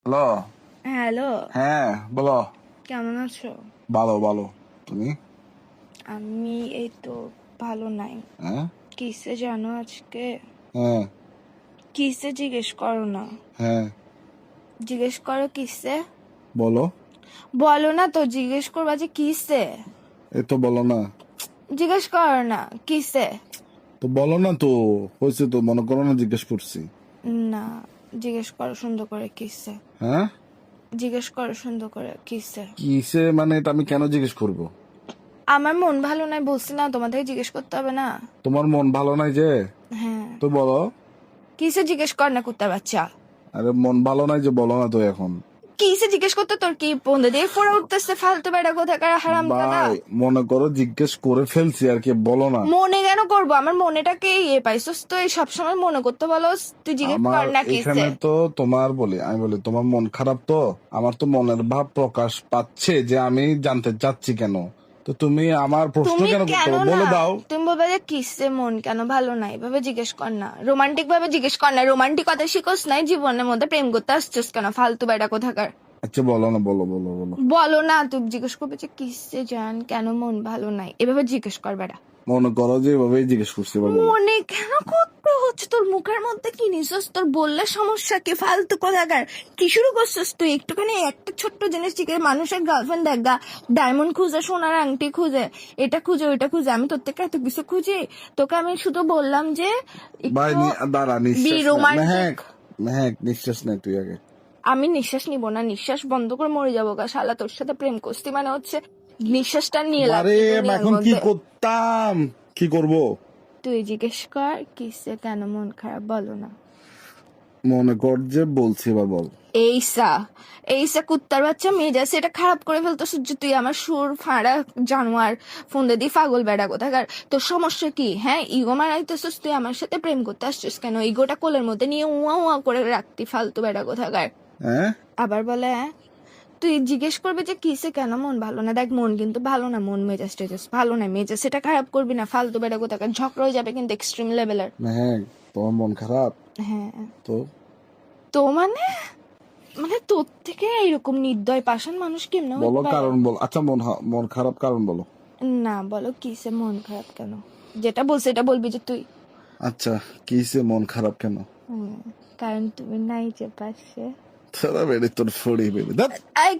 Hello. Hello, হ্যাঁ, বলো। কেমন আছো? ভালো ভালো। তুমি? আমি এই তো ভালো নাই। হ্যাঁ কিসে জানো আজকে? হ্যাঁ কিসে জিজ্ঞেস করো না। হ্যাঁ জিজ্ঞেস করো কিসে? বলো। বলো না তো, জিজ্ঞেস করবা যে কিসে। এই তো বলো না। জিজ্ঞেস করো না কিসে। তো বলো না তো। হয়েছে তো, মনে করো না জিজ্ঞেস করছি। না, জিজ্ঞেস করো সুন্দর করে কিসে। হ্যাঁ, জিজ্ঞেস করো সুন্দর করে কিসে। কিসে মানে এটা আমি কেন জিজ্ঞেস করব? আমার মন ভালো নাই বলছি না, তোমাদের জিজ্ঞেস করতে হবে না। তোমার মন ভালো নাই যে? হ্যাঁ, তো বলো। কিসে জিজ্ঞেস কর না কুত্তার বাচ্চা। আরে মন ভালো নাই যে, বলো না তো এখন। কিসে জিজ্ঞেস করতে তোর কি বন্ধু দিয়ে ফোড়া উঠতেছে ফালতু বেড়া কোথাকার হারাম দাদা। ভাই মনে করো জিজ্ঞেস করে ফেলছি আর কি, বলো না। মনে কেন করবো? আমার মনেটাকে ইয়ে পাইছস তো, এই সবসময় মনে করতে বলো। তুই জিজ্ঞেস আমার কর না কিসে। এখানে তো তোমার আমি বলি তোমার মন খারাপ তো। আমার তো মনের ভাব প্রকাশ পাচ্ছে যে আমি জানতে চাচ্ছি কেন। তো তুমি আমার প্রশ্ন তুমি কেন করতে কেন হবে? না, বলে দাও। তুমি বলবে যে কিসে মন কেন ভালো নাই, এভাবে জিজ্ঞেস কর না। রোমান্টিক ভাবে জিজ্ঞেস কর না। রোমান্টিকতা শিখোস নাই, জীবনের মধ্যে প্রেম করতে আসছিস কেন ফালতু বেড়া কোথাকার। আচ্ছা বলো না, বলো বলো বলো। বলো না, তুই জিজ্ঞেস করবে যে কিসে জান কেন মন ভালো নাই, এভাবে জিজ্ঞেস কর বেড়া। মনে করো যে এভাবেই জিজ্ঞেস করছি, এবার বলো। মনে কেন করতে হচ্ছে? তোর মুখের মধ্যে কি নিছস? তোর বললে সমস্যা কি? ফালতু কোথাকার কি শুরু করছিস তুই? একটুখানি একটা ছোট্ট জিনিস ঠিক আছে, মানুষের গার্লফ্রেন্ড দেখা, ডায়মন্ড খুঁজে, সোনার আংটি খুঁজে, এটা খুঁজে ওইটা খুঁজে, আমি তোর থেকে এত কিছু খুঁজি? তোকে আমি শুধু বললাম যে ভাই একটু দাঁড়া, বি নিঃশ্বাস নে। রোমান্টিক। মেহেক, মেহেক নিঃশ্বাস নে তুই আগে। আমি নিঃশ্বাস নিব না? নিঃশ্বাস বন্ধ করে মরে যাবো গা শালা। তোর সাথে প্রেম করছি মানে হচ্ছে নিঃশ্বাসটা নিয়ে আরে লাগবে দুনিয়ার এখন কি মধ্যে। করতাম, কি করব? তুই জিজ্ঞেস কর কিসে কেন মন খারাপ, বলো না। মনে কর যে বলছি, এবার বল। এইসা এইসা কুত্তার বাচ্চা মেজাজ এটা খারাপ করে ফেলতো সূর্য। তুই আমার সুর ফাঁড়া জানোয়ার ফোন দিয়ে পাগল বেড়া কোথাকার। তোর সমস্যা কি? হ্যাঁ, ইগো মারাইতেছিস তুই আমার সাথে প্রেম করতে আসছিস কেন? ইগোটা কোলের মধ্যে নিয়ে উয়া উয়া করে রাখতি ফালতু বেড়া কোথাকার। হ্যাঁ, আবার বলে হ্যাঁ? তুই জিজ্ঞেস করবে যে কিসে কেন মন ভালো না। দেখ, মন কিন্তু ভালো না, মন মেজাজ টেজাজ ভালো না, মেজাজ সেটা খারাপ করবি না ফালতু বেড়া কোথাকার। ঝগড়া হয়ে যাবে কিন্তু এক্সট্রিম লেভেলের। মেহেক তোমার মন খারাপ হ্যাঁ। তো? তো মানে মানে তোর থেকে এরকম নির্দয় পাষাণ মানুষ কেমনে হইতে বলো পারে? কারণ বল। আচ্ছা মন খারাপ কারণ বলো। না, বলো কিসে মন খারাপ কেন। যেটা বলছে এটা বলবি যে তুই। আচ্ছা, কিসে মন খারাপ কেন? হুম, কারণ তুমি নাই যে পাশে। তোরা বেড়ে তোর ফড়ি বেড়ে। আই